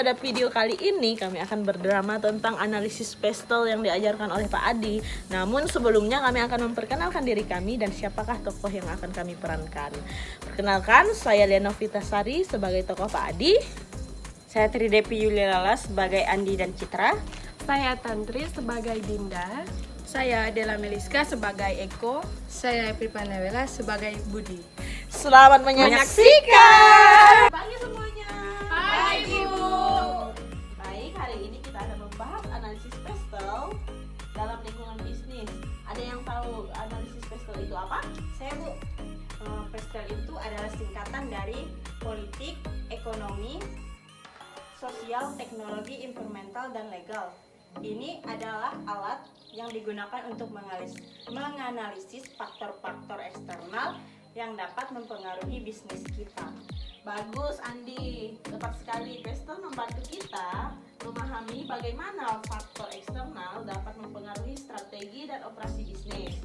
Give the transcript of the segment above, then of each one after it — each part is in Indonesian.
pada video kali ini kami akan berdrama tentang analisis pestel yang diajarkan oleh Pak Adi. Namun sebelumnya kami akan memperkenalkan diri kami dan siapakah tokoh yang akan kami perankan. Perkenalkan, saya Liana Vitasari sebagai tokoh Pak Adi. Saya Tridepi Yuliala sebagai Andi dan Citra. Saya Tantri sebagai Dinda. Saya Adela Meliska sebagai Eko. Saya Epipanewela sebagai Budi. Selamat menyaksikan. Pagi semuanya. Pagi, Bu. Baik, hari ini kita akan membahas analisis pestel dalam lingkungan bisnis. Ada yang tahu analisis pestel itu apa? Saya Bu, pestel itu adalah singkatan dari politik, ekonomi, sosial, teknologi, environmental, dan legal. Ini adalah alat yang digunakan untuk menganalisis faktor-faktor eksternal yang dapat mempengaruhi bisnis kita. Bagus Andi, tepat sekali. Pestel membantu kita memahami bagaimana faktor eksternal dapat mempengaruhi strategi dan operasi bisnis.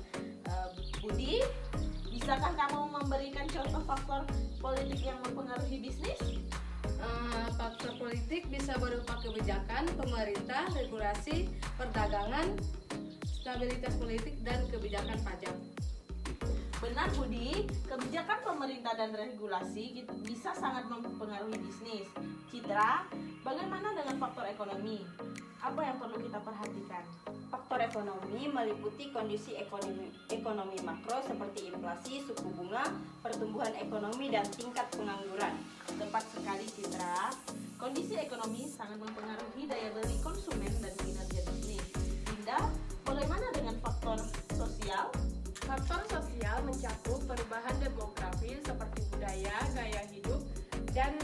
Budi, bisakah kamu memberikan contoh faktor politik yang mempengaruhi bisnis? Faktor politik bisa berupa kebijakan pemerintah, regulasi, perdagangan, stabilitas politik, dan kebijakan pajak. Benar Budi, kebijakan pemerintah dan regulasi bisa sangat mempengaruhi bisnis. Citra, bagaimana dengan faktor ekonomi? Apa yang perlu kita perhatikan? Faktor ekonomi meliputi kondisi ekonomi makro seperti inflasi, suku bunga, pertumbuhan ekonomi, dan tingkat pengangguran. Tepat sekali Citra, kondisi ekonomi sangat mempengaruhi daya beli konsumen dan kinerja bisnis. Dinda, bagaimana dengan faktor sosial? Faktor sosial mencakup perubahan demografi seperti budaya, gaya hidup, dan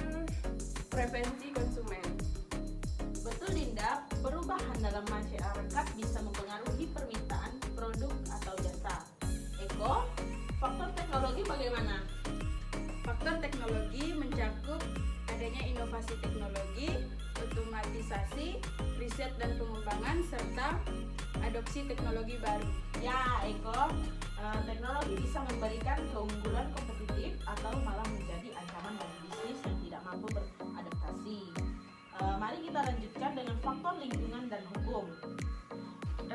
preferensi konsumen. Betul Dinda, perubahan dalam masyarakat bisa mempengaruhi permintaan produk atau jasa. Eko, faktor teknologi bagaimana? Faktor teknologi mencakup adanya inovasi teknologi, otomatisasi, riset dan pengembangan, serta adopsi teknologi baru. Ya Eko, teknologi bisa memberikan keunggulan kompetitif atau malah menjadi ancaman bagi bisnis yang tidak mampu beradaptasi. Mari kita lanjutkan dengan faktor lingkungan dan hukum.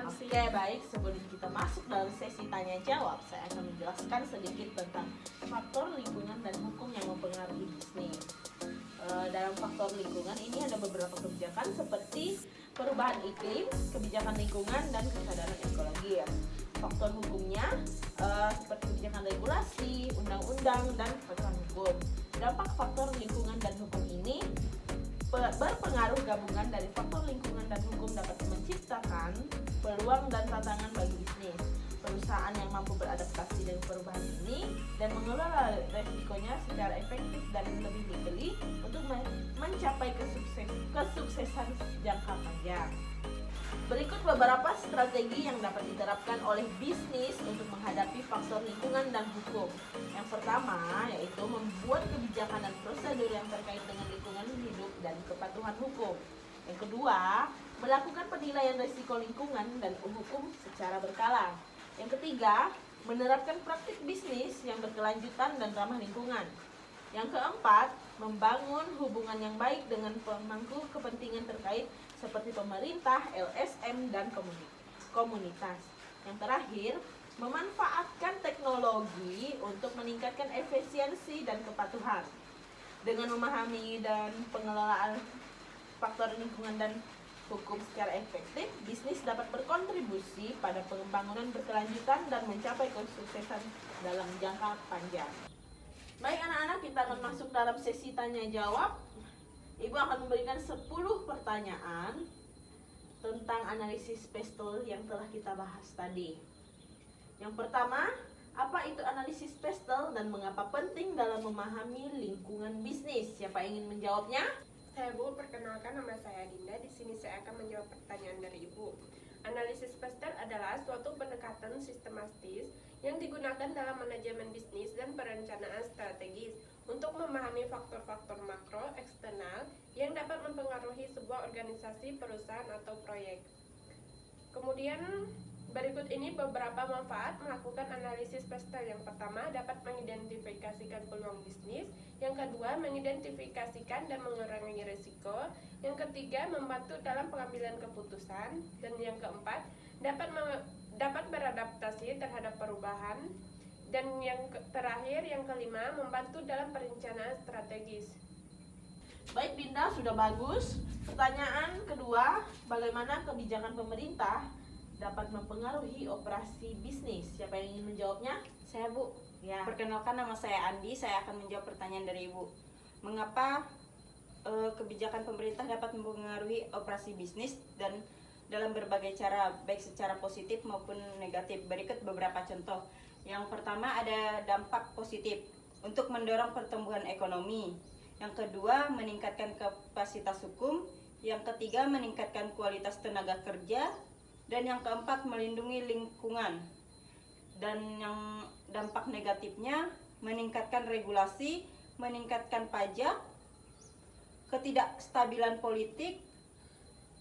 Oke, baik. Sebelum kita masuk dalam sesi tanya jawab, saya akan menjelaskan sedikit tentang faktor lingkungan dan hukum yang mempengaruhi bisnis. Dalam faktor lingkungan ini ada beberapa kebijakan seperti perubahan iklim, kebijakan lingkungan, dan kesadaran ekologi. Faktor hukumnya seperti kebijakan regulasi, undang-undang, dan peraturan hukum. Dampak faktor lingkungan dan hukum ini berpengaruh gabungan dari faktor lingkungan dan hukum dapat menciptakan peluang dan tantangan bagi bisnis. Perusahaan yang mampu beradaptasi dengan perubahan ini dan mengelola resikonya secara efektif dan lebih legally untuk mencapai kesuksesan jangka panjang. Berikut beberapa strategi yang dapat diterapkan oleh bisnis untuk menghadapi faktor lingkungan dan hukum. Yang pertama yaitu membuat kebijakan dan prosedur yang terkait dengan lingkungan hidup dan kepatuhan hukum. Yang kedua, melakukan penilaian risiko lingkungan dan hukum secara berkala. Yang ketiga, menerapkan praktik bisnis yang berkelanjutan dan ramah lingkungan. Yang keempat, membangun hubungan yang baik dengan pemangku kepentingan terkait seperti pemerintah, LSM, dan komunitas. Yang terakhir, memanfaatkan teknologi untuk meningkatkan efisiensi dan kepatuhan. Dengan memahami dan pengelolaan faktor lingkungan dan hukum secara efektif, bisnis dapat berkontribusi pada pembangunan berkelanjutan dan mencapai kesuksesan dalam jangka panjang. Baik anak-anak, kita akan masuk dalam sesi tanya jawab. Ibu akan memberikan 10 pertanyaan tentang analisis pestel yang telah kita bahas tadi. Yang pertama, apa itu analisis pestel dan mengapa penting dalam memahami lingkungan bisnis? Siapa ingin menjawabnya? Saya Bu, perkenalkan nama saya Dinda. Di sini saya akan menjawab pertanyaan dari Ibu. Analisis pestel adalah suatu pendekatan sistematis yang digunakan dalam manajemen bisnis dan perencanaan strategis untuk memahami faktor-faktor makro eksternal yang dapat mempengaruhi sebuah organisasi, perusahaan, atau proyek. Kemudian Berikut ini beberapa manfaat melakukan analisis pastel. Yang pertama, dapat mengidentifikasikan peluang bisnis. Yang kedua, mengidentifikasikan dan mengurangi risiko. Yang ketiga, membantu dalam pengambilan keputusan. Dan yang keempat, dapat beradaptasi terhadap perubahan. Dan yang terakhir, yang kelima, membantu dalam perencanaan strategis. Baik Dinda, sudah bagus. Pertanyaan kedua, bagaimana kebijakan pemerintah dapat mempengaruhi operasi bisnis? Siapa yang ingin menjawabnya? Saya, Bu. Ya. Perkenalkan, nama saya Andi. Saya akan menjawab pertanyaan dari Ibu. Mengapa kebijakan pemerintah dapat mempengaruhi operasi bisnis dan dalam berbagai cara, baik secara positif maupun negatif? Berikut beberapa contoh. Yang pertama, ada dampak positif untuk mendorong pertumbuhan ekonomi. Yang kedua, meningkatkan kapasitas hukum. Yang ketiga, meningkatkan kualitas tenaga kerja. Dan yang keempat, melindungi lingkungan. Dan yang dampak negatifnya, meningkatkan regulasi, meningkatkan pajak, ketidakstabilan politik,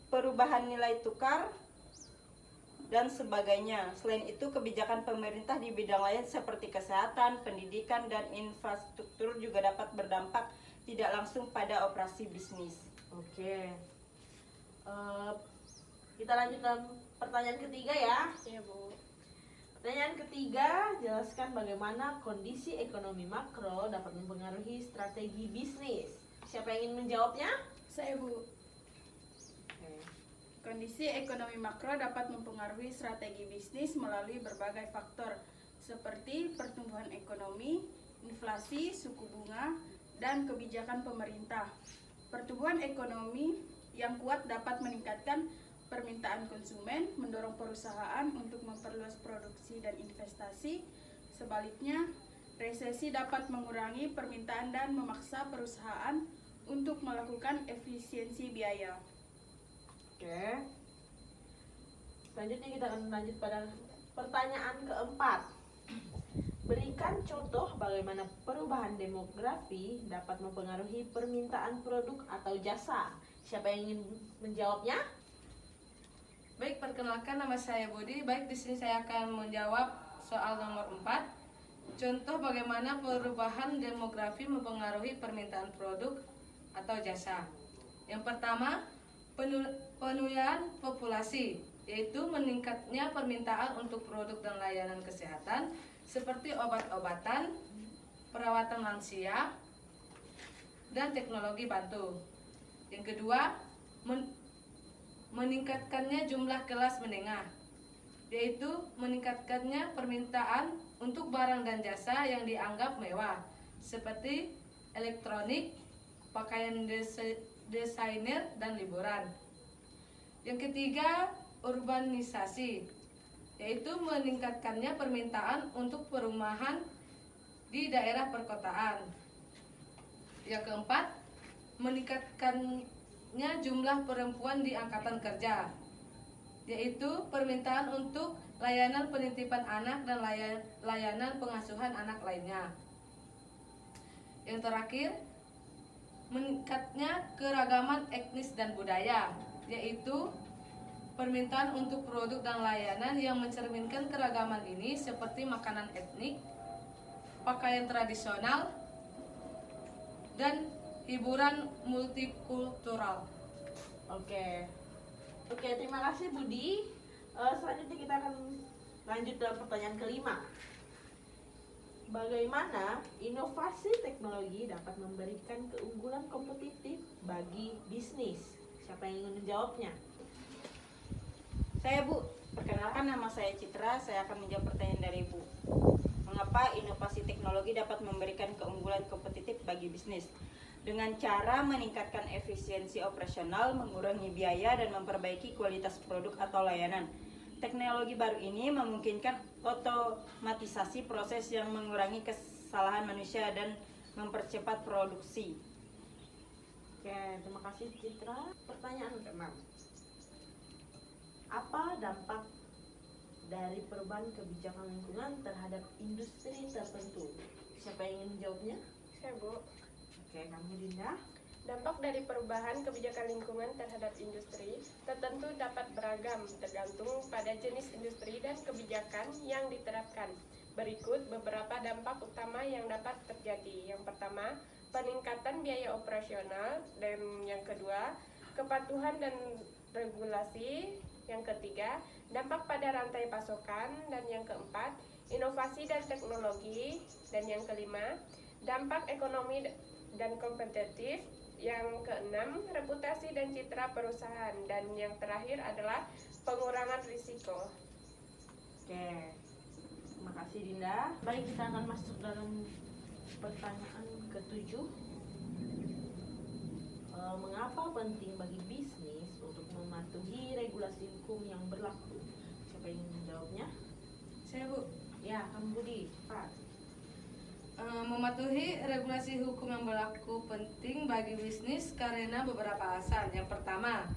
perubahan nilai tukar, dan sebagainya. Selain itu, kebijakan pemerintah di bidang lain seperti kesehatan, pendidikan, dan infrastruktur juga dapat berdampak tidak langsung pada operasi bisnis. Oke. Kita lanjut ke pertanyaan ketiga ya. Ya, Bu. Pertanyaan ketiga, jelaskan bagaimana kondisi ekonomi makro dapat mempengaruhi strategi bisnis. Siapa yang ingin menjawabnya? Saya, Bu. Oke. Kondisi ekonomi makro dapat mempengaruhi strategi bisnis melalui berbagai faktor seperti pertumbuhan ekonomi, inflasi, suku bunga, dan kebijakan pemerintah. Pertumbuhan ekonomi yang kuat dapat meningkatkan permintaan konsumen, mendorong perusahaan untuk memperluas produksi dan investasi. Sebaliknya, resesi dapat mengurangi permintaan dan memaksa perusahaan untuk melakukan efisiensi biaya. Oke. Selanjutnya kita akan lanjut pada pertanyaan keempat. Berikan contoh bagaimana perubahan demografi dapat mempengaruhi permintaan produk atau jasa. Siapa yang ingin menjawabnya? Baik, perkenalkan nama saya Budi. Baik, di sini saya akan menjawab soal nomor 4. Contoh bagaimana perubahan demografi mempengaruhi permintaan produk atau jasa. Yang pertama, penurunan populasi, yaitu meningkatnya permintaan untuk produk dan layanan kesehatan seperti obat-obatan, perawatan lansia, dan teknologi bantu. Yang kedua, meningkatkannya jumlah kelas menengah, yaitu meningkatkannya permintaan untuk barang dan jasa yang dianggap mewah, seperti elektronik, pakaian desainer, dan liburan. Yang ketiga, urbanisasi, yaitu meningkatkannya permintaan untuk perumahan di daerah perkotaan. Yang keempat, meningkatkannya jumlah perempuan di angkatan kerja, yaitu permintaan untuk layanan penitipan anak dan layanan pengasuhan anak lainnya. Yang terakhir, meningkatnya keragaman etnis dan budaya, yaitu permintaan untuk produk dan layanan yang mencerminkan keragaman ini seperti makanan etnik, pakaian tradisional, dan hiburan multikultural. Oke, terima kasih Budi. Selanjutnya kita akan lanjut dalam pertanyaan kelima. Bagaimana inovasi teknologi dapat memberikan keunggulan kompetitif bagi bisnis? Siapa yang ingin menjawabnya? Saya, Bu. Perkenalkan, nama saya Citra. Saya akan menjawab pertanyaan dari Ibu. Mengapa inovasi teknologi dapat memberikan keunggulan kompetitif bagi bisnis? Dengan cara meningkatkan efisiensi operasional, mengurangi biaya, dan memperbaiki kualitas produk atau layanan. Teknologi baru ini memungkinkan otomatisasi proses yang mengurangi kesalahan manusia dan mempercepat produksi. Oke, terima kasih Citra. Pertanyaan ke-6. Apa dampak dari perubahan kebijakan lingkungan terhadap industri tertentu? Siapa yang ingin menjawabnya? Saya, Bu. Oke, kamu Dinda. Dampak dari perubahan kebijakan lingkungan terhadap industri tertentu dapat beragam tergantung pada jenis industri dan kebijakan yang diterapkan. Berikut beberapa dampak utama yang dapat terjadi. Yang pertama, peningkatan biaya operasional, dan yang kedua, kepatuhan dan regulasi. Yang ketiga, dampak pada rantai pasokan, dan yang keempat, inovasi dan teknologi, dan yang kelima, dampak ekonomi dan kompetitif. Yang keenam, reputasi dan citra perusahaan, dan yang terakhir adalah pengurangan risiko. Oke, terima kasih Dinda. Baik, kita akan masuk dalam pertanyaan ke-7. Mengapa penting bagi bisnis untuk mematuhi regulasi hukum yang berlaku? Siapa yang ingin menjawabnya? Saya, Bu. Ya, kamu Budi, cepat. Mematuhi regulasi hukum yang berlaku penting bagi bisnis karena beberapa alasan. Yang pertama,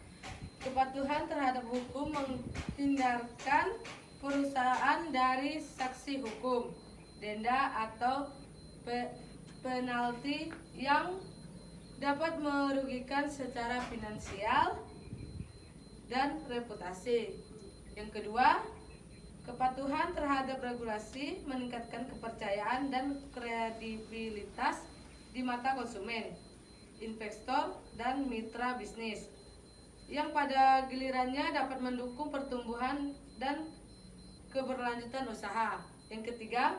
kepatuhan terhadap hukum menghindarkan perusahaan dari sanksi hukum, denda atau penalti yang dapat merugikan secara finansial dan reputasi. Yang kedua, kepatuhan terhadap regulasi meningkatkan kepercayaan dan kredibilitas di mata konsumen, investor, dan mitra bisnis, yang pada gilirannya dapat mendukung pertumbuhan dan keberlanjutan usaha. Yang ketiga,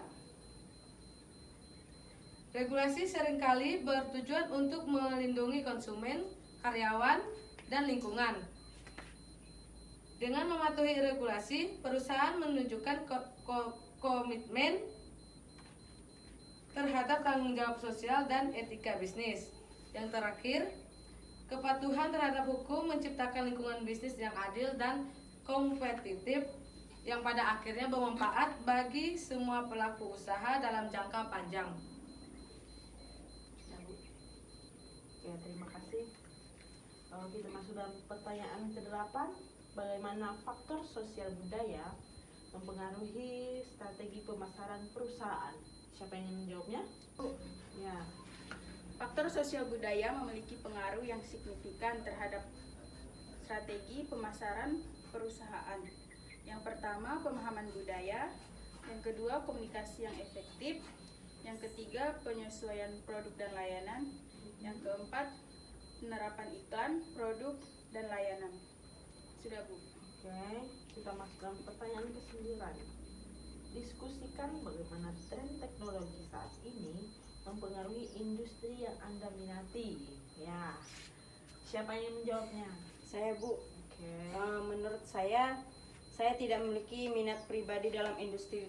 regulasi seringkali bertujuan untuk melindungi konsumen, karyawan, dan lingkungan. Dengan mematuhi regulasi, perusahaan menunjukkan komitmen terhadap tanggung jawab sosial dan etika bisnis. Yang terakhir, kepatuhan terhadap hukum menciptakan lingkungan bisnis yang adil dan kompetitif, yang pada akhirnya bermanfaat bagi semua pelaku usaha dalam jangka panjang. Oke, terima kasih. Kita masuk dalam pertanyaan ke-8. Bagaimana faktor sosial budaya mempengaruhi strategi pemasaran perusahaan? Siapa yang ingin menjawabnya? Ya. Faktor sosial budaya memiliki pengaruh yang signifikan terhadap strategi pemasaran perusahaan. Yang pertama, pemahaman budaya. Yang kedua, komunikasi yang efektif. Yang ketiga, penyesuaian produk dan layanan. Yang keempat, penerapan iklan, produk, dan layanan. Sudah, Bu. Oke, kita masuk dalam pertanyaan ke-9. Diskusikan bagaimana tren teknologi saat ini mempengaruhi industri yang Anda minati. Ya, siapa yang menjawabnya? Saya, Bu. Oke. Menurut saya tidak memiliki minat pribadi dalam industri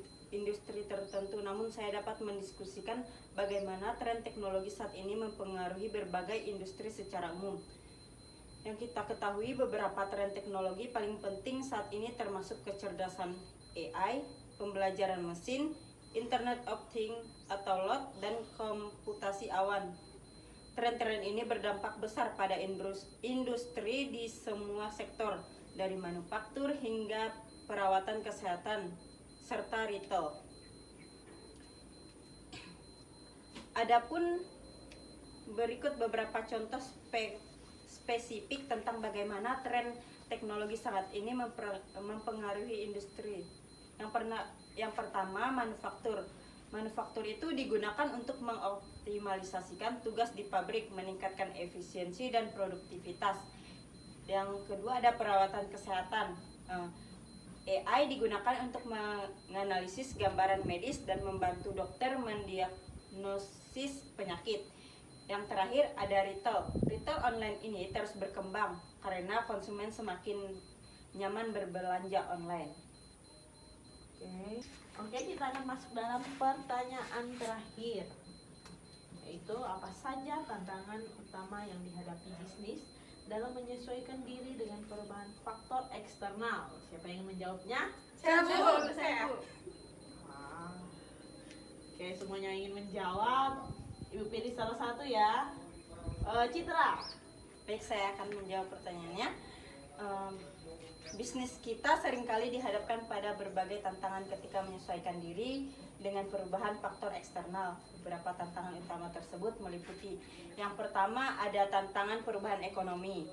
tertentu, namun saya dapat mendiskusikan bagaimana tren teknologi saat ini mempengaruhi berbagai industri secara umum. Yang kita ketahui, beberapa tren teknologi paling penting saat ini termasuk kecerdasan AI, pembelajaran mesin, Internet of Things atau LOT, dan komputasi awan. Tren-tren ini berdampak besar pada industri di semua sektor, dari manufaktur hingga perawatan kesehatan, serta retail. Adapun berikut beberapa contoh spesifik tentang bagaimana tren teknologi saat ini mempengaruhi industri. Yang pertama, manufaktur. Manufaktur itu digunakan untuk mengoptimalisasikan tugas di pabrik, meningkatkan efisiensi dan produktivitas. Yang kedua, ada perawatan kesehatan. AI digunakan untuk menganalisis gambaran medis dan membantu dokter mendiagnosis penyakit. Yang terakhir, ada retail. Retail online ini terus berkembang karena konsumen semakin nyaman berbelanja online. Oke, kita akan masuk dalam pertanyaan terakhir, yaitu apa saja tantangan utama yang dihadapi bisnis dalam menyesuaikan diri dengan perubahan faktor eksternal. Siapa yang menjawabnya? Saya, Bu. Oke, semuanya ingin menjawab. Ibu pilih salah satu ya. Citra. Baik, saya akan menjawab pertanyaannya. Bisnis kita seringkali dihadapkan pada berbagai tantangan ketika menyesuaikan diri dengan perubahan faktor eksternal. Beberapa tantangan utama tersebut meliputi: yang pertama ada tantangan perubahan ekonomi,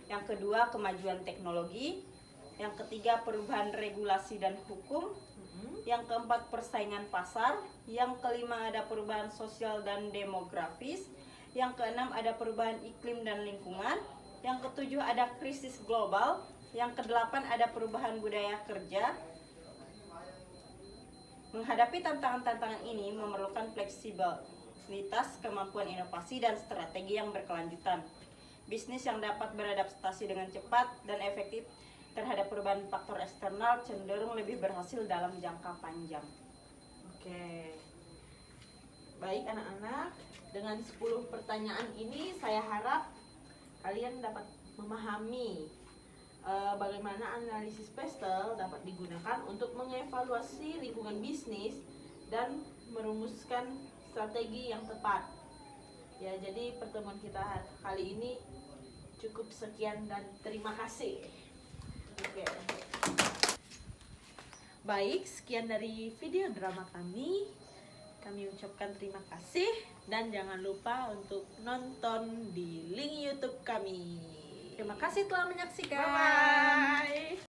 yang kedua kemajuan teknologi, yang ketiga perubahan regulasi dan hukum, yang keempat persaingan pasar, yang kelima ada perubahan sosial dan demografis, yang keenam ada perubahan iklim dan lingkungan, yang ketujuh ada krisis global, yang kedelapan ada perubahan budaya kerja. Menghadapi tantangan-tantangan ini memerlukan fleksibilitas, kemampuan inovasi, dan strategi yang berkelanjutan. Bisnis yang dapat beradaptasi dengan cepat dan efektif terhadap perubahan faktor eksternal cenderung lebih berhasil dalam jangka panjang. Oke. Baik anak-anak, dengan 10 pertanyaan ini saya harap kalian dapat memahami bagaimana analisis PESTEL dapat digunakan untuk mengevaluasi lingkungan bisnis dan merumuskan strategi yang tepat. Ya, jadi pertemuan kita kali ini cukup sekian dan terima kasih. Oke. Baik, sekian dari video drama kami. Kami ucapkan terima kasih dan jangan lupa untuk nonton di link YouTube kami. Terima kasih telah menyaksikan. Bye bye.